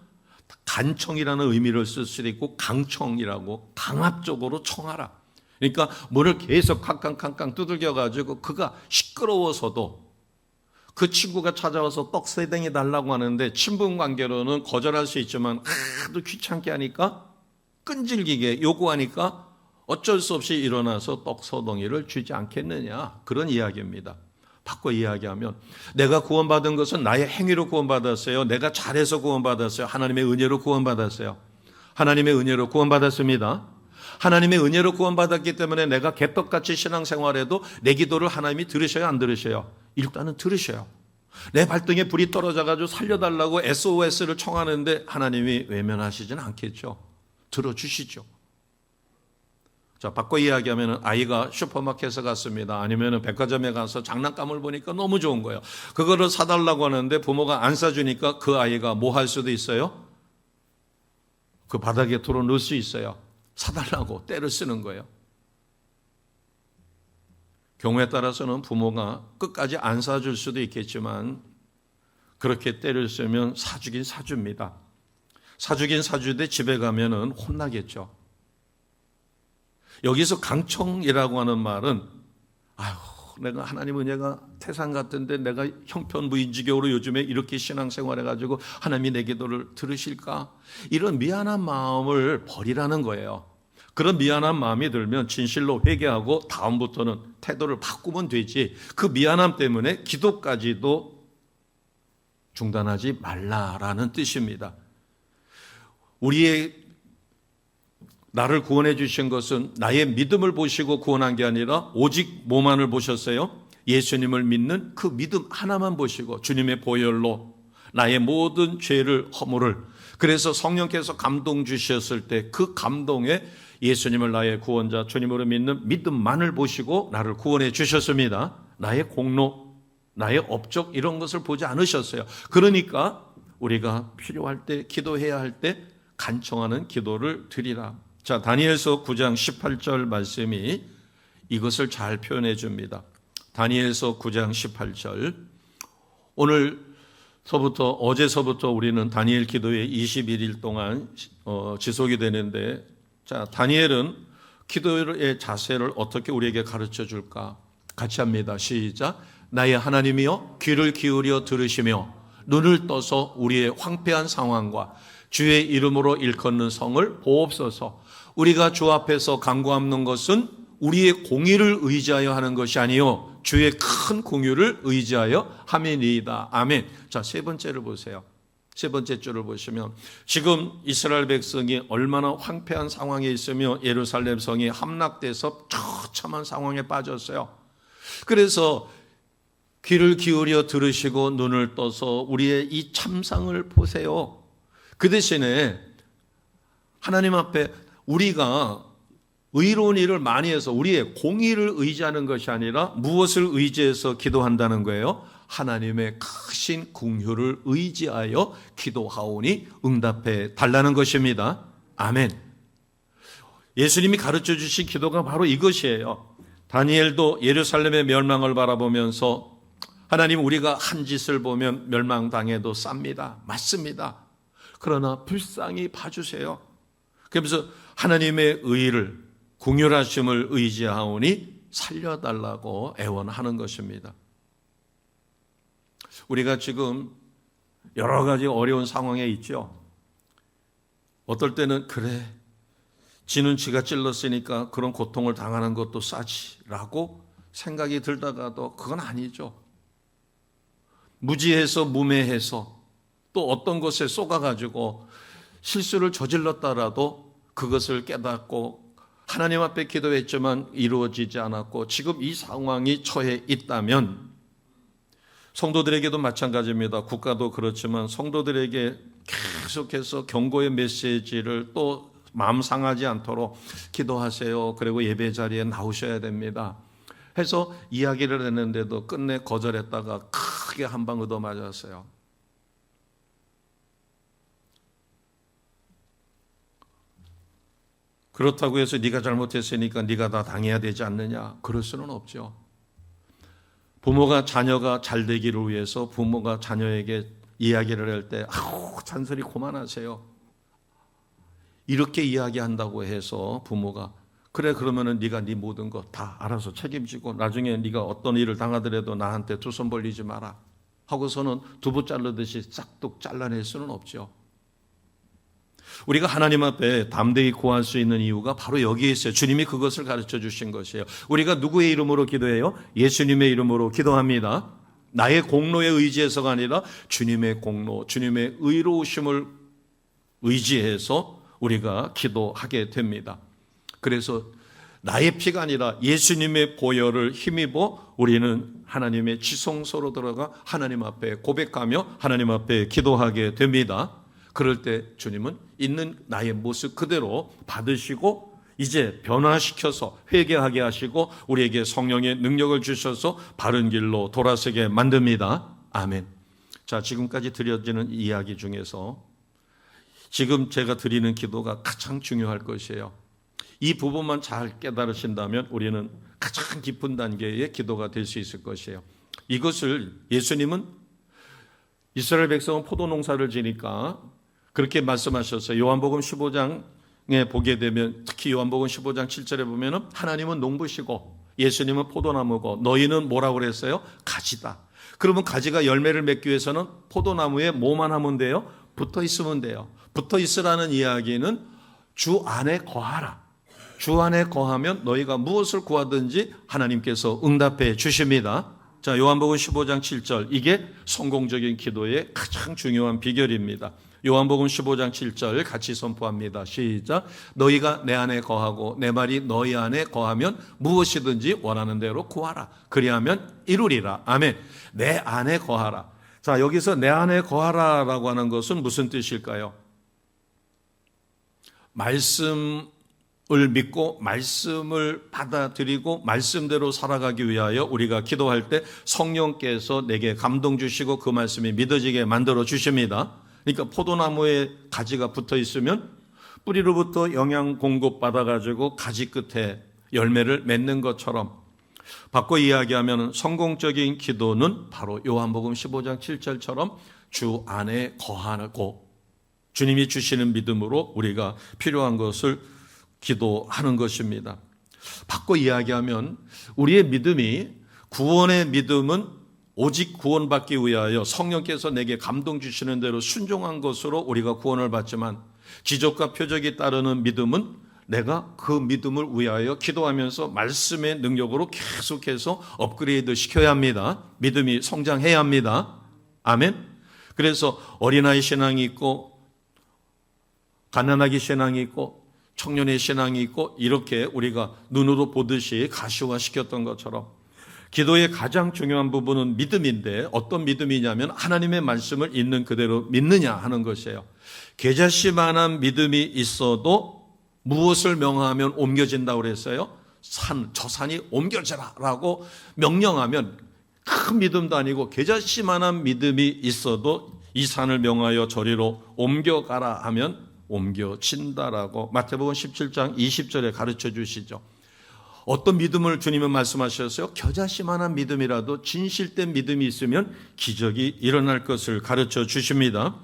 간청이라는 의미를 쓸 수도 있고 강청이라고 강압적으로 청하라. 그러니까 문을 계속 캉캉캉캉 두들겨가지고 그가 시끄러워서도 그 친구가 찾아와서 떡 3덩이 달라고 하는데 친분 관계로는 거절할 수 있지만 하도 귀찮게 하니까 끈질기게 요구하니까 어쩔 수 없이 일어나서 떡 3덩이를 주지 않겠느냐, 그런 이야기입니다. 바꿔 이야기하면 내가 구원받은 것은 나의 행위로 구원받았어요? 내가 잘해서 구원받았어요? 하나님의 은혜로 구원받았어요? 하나님의 은혜로 구원받았습니다. 하나님의 은혜로 구원받았기 때문에 내가 개떡같이 신앙생활해도 내 기도를 하나님이 들으셔요, 안 들으셔요? 일단은 들으셔요. 내 발등에 불이 떨어져가지고 살려달라고 SOS를 청하는데 하나님이 외면하시지는 않겠죠. 들어주시죠. 자, 바꿔 이야기하면 아이가 슈퍼마켓에 갔습니다. 아니면 백화점에 가서 장난감을 보니까 너무 좋은 거예요. 그거를 사달라고 하는데 부모가 안 사주니까 그 아이가 뭐 할 수도 있어요? 그 바닥에 돌아 넣을 수 있어요. 사달라고 때를 쓰는 거예요. 경우에 따라서는 부모가 끝까지 안 사줄 수도 있겠지만 그렇게 때를 쓰면 사주긴 사줍니다. 사주긴 사주되 집에 가면은 혼나겠죠. 여기서 강청이라고 하는 말은 내가 하나님 은혜가 태산 같은데 내가 형편무인지경으로 요즘에 이렇게 신앙생활해가지고 하나님이 내 기도를 들으실까? 이런 미안한 마음을 버리라는 거예요. 그런 미안한 마음이 들면 진실로 회개하고 다음부터는 태도를 바꾸면 되지, 그 미안함 때문에 기도까지도 중단하지 말라라는 뜻입니다. 나를 구원해 주신 것은 나의 믿음을 보시고 구원한 게 아니라 오직 뭐만을 보셨어요? 예수님을 믿는 그 믿음 하나만 보시고 주님의 보혈로 나의 모든 죄를 허물을, 그래서 성령께서 감동 주셨을 때 그 감동에 예수님을 나의 구원자 주님으로 믿는 믿음만을 보시고 나를 구원해 주셨습니다. 나의 공로, 나의 업적 이런 것을 보지 않으셨어요. 그러니까 우리가 필요할 때, 기도해야 할 때 간청하는 기도를 드리라. 자, 다니엘서 9장 18절 말씀이 이것을 잘 표현해 줍니다. 다니엘서 9장 18절. 오늘 어제서부터 우리는 다니엘 기도회 21일 동안 지속이 되는데, 자, 다니엘은 기도의 자세를 어떻게 우리에게 가르쳐 줄까? 같이 합니다. 시작. 나의 하나님이여, 귀를 기울여 들으시며 눈을 떠서 우리의 황폐한 상황과 주의 이름으로 일컫는 성을 보옵소서. 우리가 주 앞에서 간구하는 것은 우리의 공의를 의지하여 하는 것이 아니요 주의 큰 공의를 의지하여 함이니이다. 아멘. 자, 세 번째를 보세요. 세 번째 줄을 보시면 지금 이스라엘 백성이 얼마나 황폐한 상황에 있으며 예루살렘 성이 함락돼서 처참한 상황에 빠졌어요. 그래서 귀를 기울여 들으시고 눈을 떠서 우리의 이 참상을 보세요. 그 대신에 하나님 앞에 우리가 의로운 일을 많이 해서 우리의 공의를 의지하는 것이 아니라 무엇을 의지해서 기도한다는 거예요? 하나님의 크신 긍휼을 의지하여 기도하오니 응답해 달라는 것입니다. 아멘. 예수님이 가르쳐 주신 기도가 바로 이것이에요. 다니엘도 예루살렘의 멸망을 바라보면서 하나님, 우리가 한 짓을 보면 멸망당해도 쌉니다. 맞습니다. 그러나 불쌍히 봐주세요. 그러면서 하나님의 의를, 긍휼하심을 의지하오니 살려달라고 애원하는 것입니다. 우리가 지금 여러 가지 어려운 상황에 있죠. 어떨 때는 그래, 지는 쥐가 찔렀으니까 그런 고통을 당하는 것도 싸지라고 생각이 들다가도 그건 아니죠. 무지해서 무매해서 또 어떤 것에 쏘가가지고 실수를 저질렀다라도 그것을 깨닫고 하나님 앞에 기도했지만 이루어지지 않았고 지금 이 상황이 처해 있다면, 성도들에게도 마찬가지입니다. 국가도 그렇지만 성도들에게 계속해서 경고의 메시지를 또 마음 상하지 않도록 기도하세요. 그리고 예배 자리에 나오셔야 됩니다. 해서 이야기를 했는데도 끝내 거절했다가 크게 한 방 얻어맞았어요. 그렇다고 해서 네가 잘못했으니까 네가 다 당해야 되지 않느냐? 그럴 수는 없죠. 부모가 자녀가 잘 되기를 위해서 부모가 자녀에게 이야기를 할 때 잔소리 그만하세요. 이렇게 이야기한다고 해서 부모가 그래, 그러면은 네가 네 모든 거 다 알아서 책임지고 나중에 네가 어떤 일을 당하더라도 나한테 두 손 벌리지 마라 하고서는 두부 자르듯이 싹둑 잘라낼 수는 없죠. 우리가 하나님 앞에 담대히 구할 수 있는 이유가 바로 여기에 있어요. 주님이 그것을 가르쳐 주신 것이에요. 우리가 누구의 이름으로 기도해요? 예수님의 이름으로 기도합니다. 나의 공로에 의지해서가 아니라 주님의 공로, 주님의 의로우심을 의지해서 우리가 기도하게 됩니다. 그래서 나의 피가 아니라 예수님의 보혈을 힘입어 우리는 하나님의 지성소로 들어가 하나님 앞에 고백하며 하나님 앞에 기도하게 됩니다. 그럴 때 주님은 있는 나의 모습 그대로 받으시고 이제 변화시켜서 회개하게 하시고 우리에게 성령의 능력을 주셔서 바른 길로 돌아서게 만듭니다. 아멘. 자, 지금까지 드려지는 이야기 중에서 지금 제가 드리는 기도가 가장 중요할 것이에요. 이 부분만 잘 깨달으신다면 우리는 가장 깊은 단계의 기도가 될 수 있을 것이에요. 이것을 예수님은 이스라엘 백성은 포도 농사를 지니까 그렇게 말씀하셨어요. 요한복음 15장에 보게 되면 특히 요한복음 15장 7절에 보면 하나님은 농부시고 예수님은 포도나무고 너희는 뭐라고 그랬어요? 가지다. 그러면 가지가 열매를 맺기 위해서는 포도나무에 뭐만 하면 돼요? 붙어 있으면 돼요. 붙어 있으라는 이야기는 주 안에 거하라. 주 안에 거하면 너희가 무엇을 구하든지 하나님께서 응답해 주십니다. 자, 요한복음 15장 7절, 이게 성공적인 기도의 가장 중요한 비결입니다. 요한복음 15장 7절 같이 선포합니다. 시작. 너희가 내 안에 거하고 내 말이 너희 안에 거하면 무엇이든지 원하는 대로 구하라. 그리하면 이루리라. 아멘. 내 안에 거하라. 자, 여기서 내 안에 거하라라고 하는 것은 무슨 뜻일까요? 말씀을 믿고 말씀을 받아들이고 말씀대로 살아가기 위하여 우리가 기도할 때 성령께서 내게 감동 주시고 그 말씀이 믿어지게 만들어 주십니다. 그러니까 포도나무에 가지가 붙어 있으면 뿌리로부터 영양 공급 받아가지고 가지 끝에 열매를 맺는 것처럼, 바꿔 이야기하면 성공적인 기도는 바로 요한복음 15장 7절처럼 주 안에 거하고 주님이 주시는 믿음으로 우리가 필요한 것을 기도하는 것입니다. 바꿔 이야기하면 우리의 믿음이, 구원의 믿음은 오직 구원받기 위하여 성령께서 내게 감동 주시는 대로 순종한 것으로 우리가 구원을 받지만, 기적과 표적이 따르는 믿음은 내가 그 믿음을 위하여 기도하면서 말씀의 능력으로 계속해서 업그레이드 시켜야 합니다. 믿음이 성장해야 합니다. 아멘. 그래서 어린아이 신앙이 있고 가난아기 신앙이 있고 청년의 신앙이 있고, 이렇게 우리가 눈으로 보듯이 가시화시켰던 것처럼 기도의 가장 중요한 부분은 믿음인데, 어떤 믿음이냐면 하나님의 말씀을 있는 그대로 믿느냐 하는 것이에요. 겨자씨만한 믿음이 있어도 무엇을 명하면 옮겨진다고 그랬어요? 저 산이 옮겨져라라고 명령하면, 큰 믿음도 아니고 겨자씨만한 믿음이 있어도 이 산을 명하여 저리로 옮겨가라 하면 옮겨진다라고 마태복음 17장 20절에 가르쳐 주시죠. 어떤 믿음을 주님은 말씀하셨어요? 겨자씨만한 믿음이라도 진실된 믿음이 있으면 기적이 일어날 것을 가르쳐 주십니다.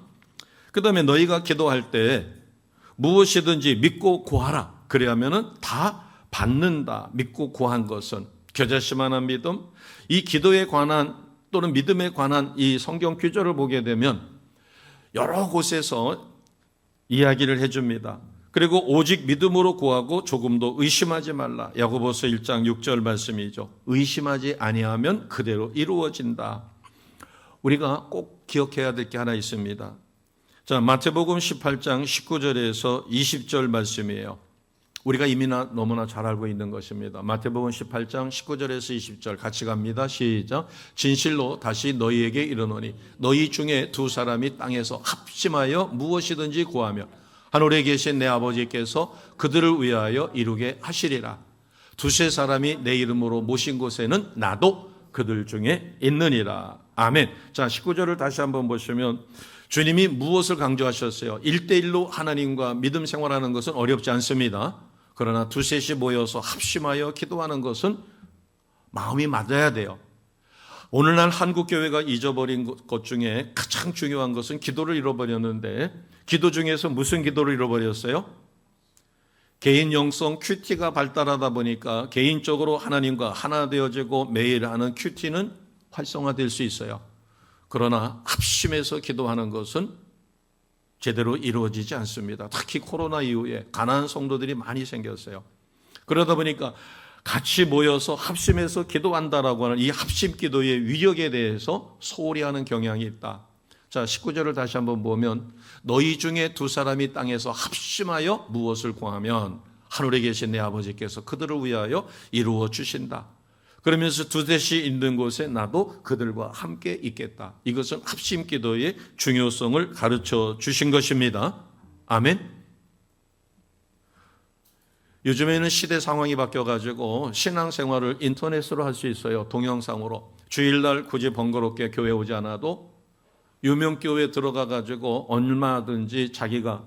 그 다음에 너희가 기도할 때 무엇이든지 믿고 구하라. 그래야면은 다 받는다. 믿고 구한 것은 겨자씨만한 믿음. 이 기도에 관한 또는 믿음에 관한 이 성경 규절을 보게 되면 여러 곳에서 이야기를 해줍니다. 그리고 오직 믿음으로 구하고 조금도 의심하지 말라. 야고보서 1장 6절 말씀이죠. 의심하지 아니하면 그대로 이루어진다. 우리가 꼭 기억해야 될 게 하나 있습니다. 자, 마태복음 18장 19절에서 20절 말씀이에요. 우리가 이미 너무나 잘 알고 있는 것입니다. 마태복음 18장 19절에서 20절 같이 갑니다. 시작. 진실로 다시 너희에게 이르노니 너희 중에 두 사람이 땅에서 합심하여 무엇이든지 구하면 하늘에 계신 내 아버지께서 그들을 위하여 이루게 하시리라. 두세 사람이 내 이름으로 모신 곳에는 나도 그들 중에 있느니라. 아멘. 자, 19절을 다시 한번 보시면 주님이 무엇을 강조하셨어요? 1대1로 하나님과 믿음 생활하는 것은 어렵지 않습니다. 그러나 두셋이 모여서 합심하여 기도하는 것은 마음이 맞아야 돼요. 오늘날 한국교회가 잊어버린 것 중에 가장 중요한 것은 기도를 잃어버렸는데, 기도 중에서 무슨 기도를 잃어버렸어요? 개인 영성 큐티가 발달하다 보니까 개인적으로 하나님과 하나 되어지고 매일 하는 큐티는 활성화될 수 있어요. 그러나 합심해서 기도하는 것은 제대로 이루어지지 않습니다. 특히 코로나 이후에 가난한 성도들이 많이 생겼어요. 그러다 보니까 같이 모여서 합심해서 기도한다라고 하는 이 합심 기도의 위력에 대해서 소홀히 하는 경향이 있다. 자, 19절을 다시 한번 보면 너희 중에 두 사람이 땅에서 합심하여 무엇을 구하면 하늘에 계신 내 아버지께서 그들을 위하여 이루어 주신다. 그러면서 두셋이 있는 곳에 나도 그들과 함께 있겠다. 이것은 합심 기도의 중요성을 가르쳐 주신 것입니다. 아멘. 요즘에는 시대 상황이 바뀌어가지고 신앙생활을 인터넷으로 할 수 있어요. 동영상으로. 주일날 굳이 번거롭게 교회 오지 않아도 유명교회 들어가가지고 얼마든지 자기가,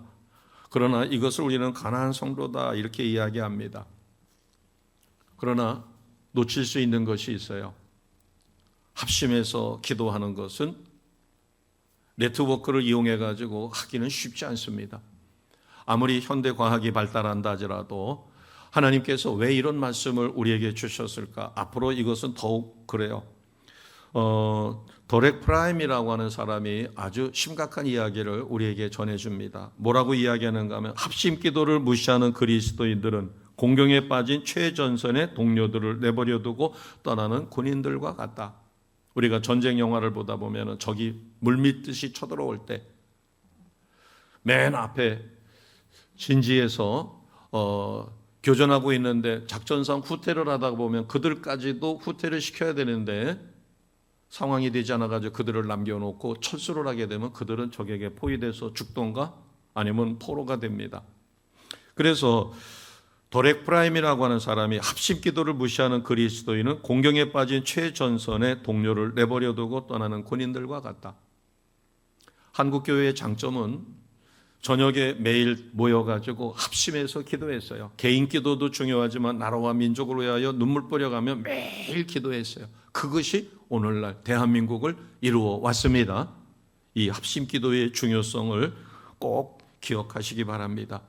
그러나 이것을 우리는 가난한 성도다 이렇게 이야기합니다. 그러나 놓칠 수 있는 것이 있어요. 합심해서 기도하는 것은 네트워크를 이용해 가지고 하기는 쉽지 않습니다. 아무리 현대 과학이 발달한다 하더라도 하나님께서 왜 이런 말씀을 우리에게 주셨을까? 앞으로 이것은 더욱 그래요. 더렉 프라임이라고 하는 사람이 아주 심각한 이야기를 우리에게 전해줍니다. 뭐라고 이야기하는가 하면, 합심 기도를 무시하는 그리스도인들은 공경에 빠진 최전선의 동료들을 내버려두고 떠나는 군인들과 같다. 우리가 전쟁 영화를 보다 보면 적이 물밀듯이 쳐들어올 때 맨 앞에 진지에서 교전하고 있는데 작전상 후퇴를 하다 보면 그들까지도 후퇴를 시켜야 되는데 상황이 되지 않아가지고 그들을 남겨놓고 철수를 하게 되면 그들은 적에게 포위돼서 죽던가 아니면 포로가 됩니다. 그래서 더렉 프라임이라고 하는 사람이 합심 기도를 무시하는 그리스도인은 공경에 빠진 최전선의 동료를 내버려두고 떠나는 군인들과 같다. 한국교회의 장점은 저녁에 매일 모여가지고 합심해서 기도했어요. 개인 기도도 중요하지만 나라와 민족을 위하여 눈물 뿌려가며 매일 기도했어요. 그것이 오늘날 대한민국을 이루어 왔습니다. 이 합심 기도의 중요성을 꼭 기억하시기 바랍니다.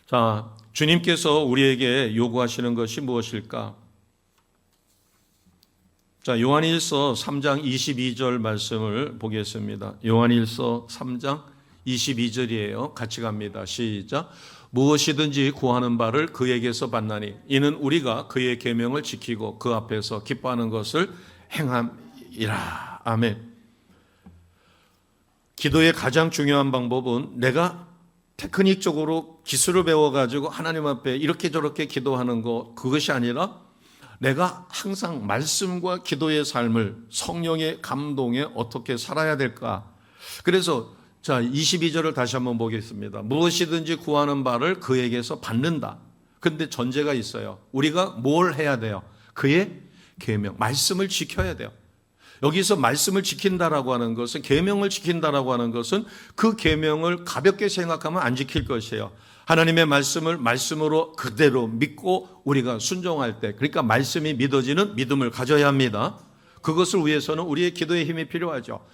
자, 주님께서 우리에게 요구하시는 것이 무엇일까? 자, 요한일서 3장 22절 말씀을 보겠습니다. 요한일서 3장 22절이에요. 같이 갑니다. 시작. 무엇이든지 구하는 바를 그에게서 받나니 이는 우리가 그의 계명을 지키고 그 앞에서 기뻐하는 것을 행함이라. 아멘. 기도의 가장 중요한 방법은 내가 테크닉적으로 기술을 배워가지고 하나님 앞에 이렇게 저렇게 기도하는 것, 그것이 아니라 내가 항상 말씀과 기도의 삶을 성령의 감동에 어떻게 살아야 될까. 그래서 자, 22절을 다시 한번 보겠습니다. 무엇이든지 구하는 바를 그에게서 받는다. 그런데 전제가 있어요. 우리가 뭘 해야 돼요? 그의 계명, 말씀을 지켜야 돼요. 여기서 말씀을 지킨다라고 하는 것은, 계명을 지킨다라고 하는 것은 그 계명을 가볍게 생각하면 안 지킬 것이에요. 하나님의 말씀을 말씀으로 그대로 믿고 우리가 순종할 때, 그러니까 말씀이 믿어지는 믿음을 가져야 합니다. 그것을 위해서는 우리의 기도의 힘이 필요하죠.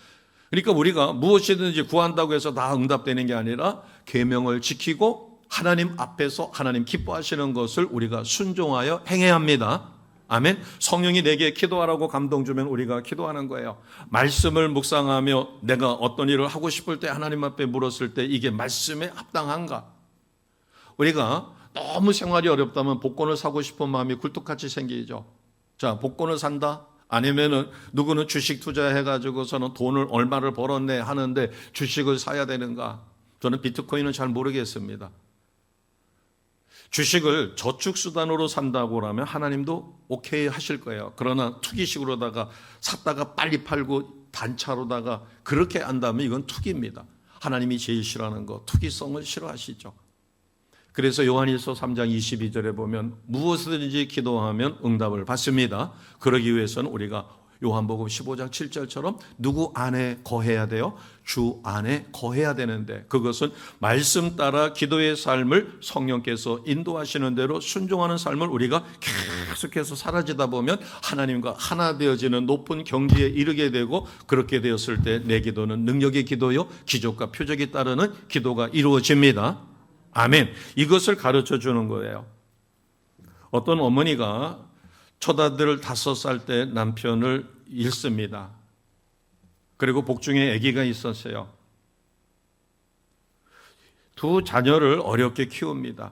그러니까 우리가 무엇이든지 구한다고 해서 다 응답되는 게 아니라 계명을 지키고 하나님 앞에서 하나님 기뻐하시는 것을 우리가 순종하여 행해야 합니다. 아멘. 성령이 내게 기도하라고 감동 주면 우리가 기도하는 거예요. 말씀을 묵상하며 내가 어떤 일을 하고 싶을 때 하나님 앞에 물었을 때 이게 말씀에 합당한가? 우리가 너무 생활이 어렵다면 복권을 사고 싶은 마음이 굴뚝같이 생기죠. 자, 복권을 산다? 아니면은 누구는 주식 투자해가지고서는 돈을 얼마를 벌었네 하는데 주식을 사야 되는가? 저는 비트코인은 잘 모르겠습니다. 주식을 저축수단으로 산다고 하면 하나님도 오케이 하실 거예요. 그러나 투기식으로다가 샀다가 빨리 팔고 단차로다가 그렇게 한다면 이건 투기입니다. 하나님이 제일 싫어하는 거, 투기성을 싫어하시죠. 그래서 요한일서 3장 22절에 보면 무엇이든지 기도하면 응답을 받습니다. 그러기 위해서는 우리가 요한복음 15장 7절처럼 누구 안에 거해야 돼요? 주 안에 거해야 되는데, 그것은 말씀 따라 기도의 삶을 성령께서 인도하시는 대로 순종하는 삶을 우리가 계속해서 사라지다 보면 하나님과 하나 되어지는 높은 경지에 이르게 되고, 그렇게 되었을 때 내 기도는 능력의 기도요 기적과 표적이 따르는 기도가 이루어집니다. 아멘. 이것을 가르쳐 주는 거예요. 어떤 어머니가 첫 아들 5살 때 남편을 잃습니다. 그리고 복중에 아기가 있었어요. 두 자녀를 어렵게 키웁니다.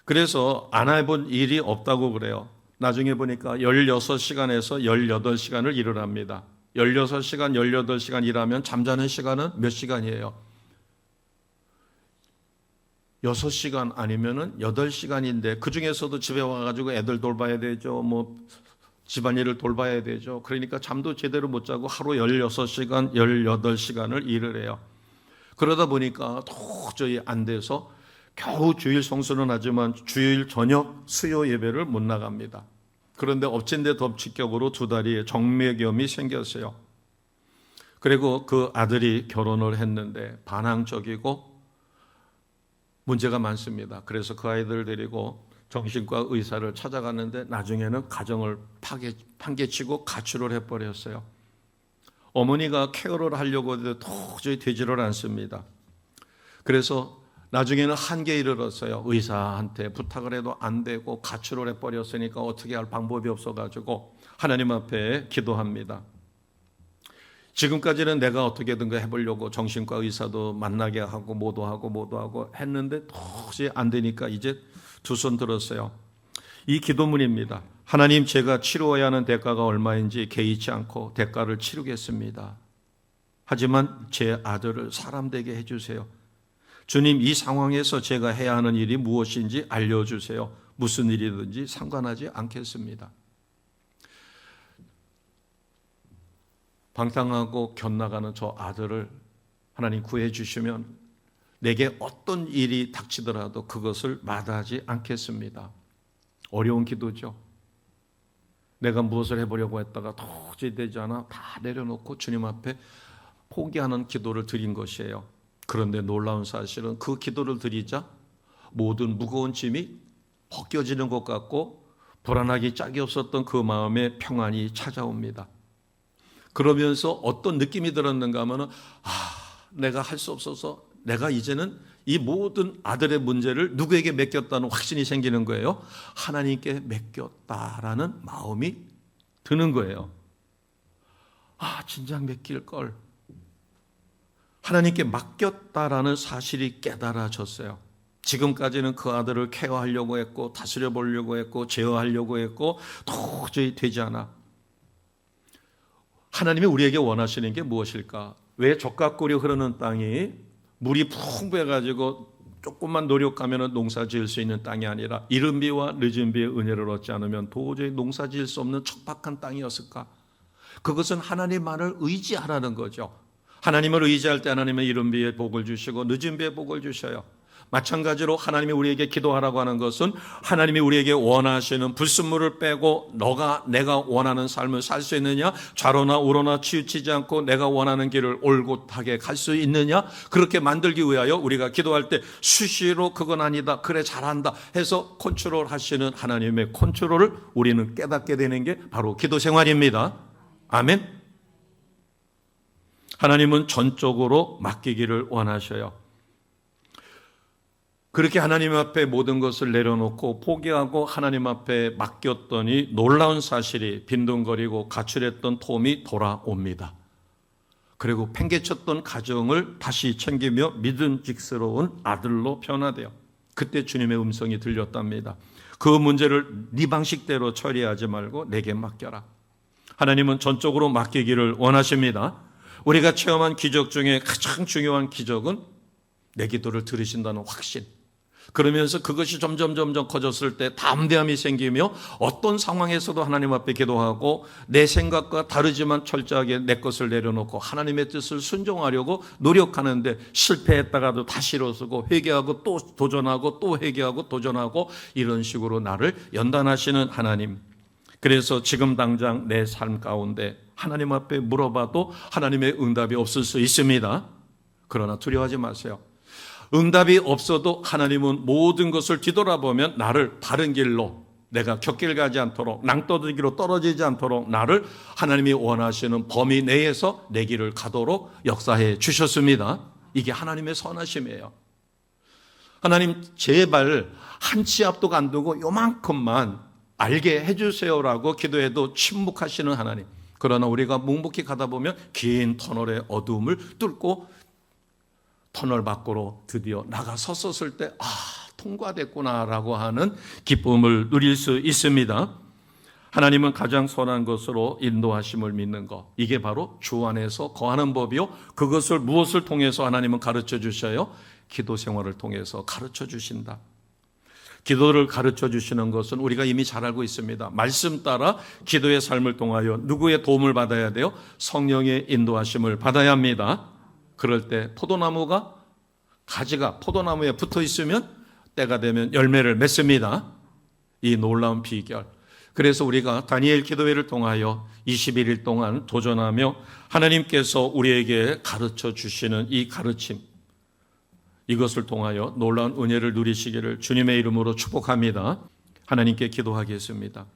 그래서 안 해본 일이 없다고 그래요. 나중에 보니까 16시간에서 18시간을 일을 합니다. 16시간, 18시간 일하면 잠자는 시간은 몇 시간이에요? 6시간 아니면은 8시간인데 그 중에서도 집에 와가지고 애들 돌봐야 되죠. 집안일을 돌봐야 되죠. 그러니까 잠도 제대로 못 자고 하루 16시간, 18시간을 일을 해요. 그러다 보니까 도저히 안 돼서 겨우 주일 성수는 하지만 주일 저녁 수요 예배를 못 나갑니다. 그런데 엎친 데 덮친 격으로 2다리에 정맥염이 생겼어요. 그리고 그 아들이 결혼을 했는데 반항적이고 문제가 많습니다. 그래서 그 아이들 데리고 정신과 의사를 찾아갔는데 나중에는 가정을 판개치고 가출을 해버렸어요. 어머니가 케어를 하려고 해도 도저히 되지를 않습니다. 그래서 나중에는 한계에 이르렀어요. 의사한테 부탁을 해도 안 되고 가출을 해버렸으니까 어떻게 할 방법이 없어가지고 하나님 앞에 기도합니다. 지금까지는 내가 어떻게든 해보려고 정신과 의사도 만나게 하고 모도 하고 했는데 도저히 안 되니까 이제 두 손 들었어요. 이 기도문입니다. 하나님, 제가 치루어야 하는 대가가 얼마인지 개의치 않고 대가를 치르겠습니다. 하지만 제 아들을 사람 되게 해주세요. 주님, 이 상황에서 제가 해야 하는 일이 무엇인지 알려주세요. 무슨 일이든지 상관하지 않겠습니다. 방탕하고 곁나가는 저 아들을 하나님 구해 주시면 내게 어떤 일이 닥치더라도 그것을 마다하지 않겠습니다. 어려운 기도죠. 내가 무엇을 해보려고 했다가 도저히 되지 않아 다 내려놓고 주님 앞에 포기하는 기도를 드린 것이에요. 그런데 놀라운 사실은 그 기도를 드리자 모든 무거운 짐이 벗겨지는 것 같고 불안하기 짝이 없었던 그 마음에 평안이 찾아옵니다. 그러면서 어떤 느낌이 들었는가 하면은 내가 할 수 없어서 내가 이제는 이 모든 아들의 문제를 누구에게 맡겼다는 확신이 생기는 거예요. 하나님께 맡겼다라는 마음이 드는 거예요. 진작 맡길 걸. 하나님께 맡겼다라는 사실이 깨달아졌어요. 지금까지는 그 아들을 케어하려고 했고 다스려 보려고 했고 제어하려고 했고 도저히 되지 않아. 하나님이 우리에게 원하시는 게 무엇일까? 왜 적각골이 흐르는 땅이 물이 풍부해가지고 조금만 노력하면 농사 지을 수 있는 땅이 아니라 이른 비와 늦은 비의 은혜를 얻지 않으면 도저히 농사 지을 수 없는 척박한 땅이었을까? 그것은 하나님만을 의지하라는 거죠. 하나님을 의지할 때 하나님은 이른 비에 복을 주시고 늦은 비에 복을 주셔요. 마찬가지로 하나님이 우리에게 기도하라고 하는 것은 하나님이 우리에게 원하시는 불순물을 빼고 내가 원하는 삶을 살 수 있느냐, 좌로나 우로나 치우치지 않고 내가 원하는 길을 올곧하게 갈 수 있느냐, 그렇게 만들기 위하여 우리가 기도할 때 수시로 그건 아니다, 그래 잘한다 해서 컨트롤 하시는 하나님의 컨트롤을 우리는 깨닫게 되는 게 바로 기도 생활입니다. 아멘. 하나님은 전적으로 맡기기를 원하셔요. 그렇게 하나님 앞에 모든 것을 내려놓고 포기하고 하나님 앞에 맡겼더니 놀라운 사실이 빈둥거리고 가출했던 톰이 돌아옵니다. 그리고 팽개쳤던 가정을 다시 챙기며 믿음직스러운 아들로 변화돼요. 그때 주님의 음성이 들렸답니다. 그 문제를 네 방식대로 처리하지 말고 내게 맡겨라. 하나님은 전적으로 맡기기를 원하십니다. 우리가 체험한 기적 중에 가장 중요한 기적은 내 기도를 들으신다는 확신. 그러면서 그것이 점점 커졌을 때 담대함이 생기며 어떤 상황에서도 하나님 앞에 기도하고 내 생각과 다르지만 철저하게 내 것을 내려놓고 하나님의 뜻을 순종하려고 노력하는데 실패했다가도 다시 일어서고 회개하고 또 도전하고 또 회개하고 도전하고 이런 식으로 나를 연단하시는 하나님. 그래서 지금 당장 내 삶 가운데 하나님 앞에 물어봐도 하나님의 응답이 없을 수 있습니다. 그러나 두려워하지 마세요. 응답이 없어도 하나님은 모든 것을 뒤돌아보면 나를 바른 길로, 내가 곁길 가지 않도록 낭떠러지로 떨어지지 않도록 나를 하나님이 원하시는 범위 내에서 내 길을 가도록 역사해 주셨습니다. 이게 하나님의 선하심이에요. 하나님 제발 한 치 앞도 안 두고 요만큼만 알게 해주세요라고 기도해도 침묵하시는 하나님. 그러나 우리가 묵묵히 가다 보면 긴 터널의 어두움을 뚫고 터널 밖으로 드디어 나가 섰었을 때 통과됐구나라고 하는 기쁨을 누릴 수 있습니다. 하나님은 가장 선한 것으로 인도하심을 믿는 것, 이게 바로 주 안에서 거하는 법이요. 그것을 무엇을 통해서 하나님은 가르쳐 주셔요? 기도 생활을 통해서 가르쳐 주신다. 기도를 가르쳐 주시는 것은 우리가 이미 잘 알고 있습니다. 말씀 따라 기도의 삶을 통하여 누구의 도움을 받아야 돼요? 성령의 인도하심을 받아야 합니다. 그럴 때 포도나무가 가지가 포도나무에 붙어 있으면 때가 되면 열매를 맺습니다. 이 놀라운 비결. 그래서 우리가 다니엘 기도회를 통하여 21일 동안 도전하며 하나님께서 우리에게 가르쳐 주시는 이 가르침, 이것을 통하여 놀라운 은혜를 누리시기를 주님의 이름으로 축복합니다. 하나님께 기도하겠습니다.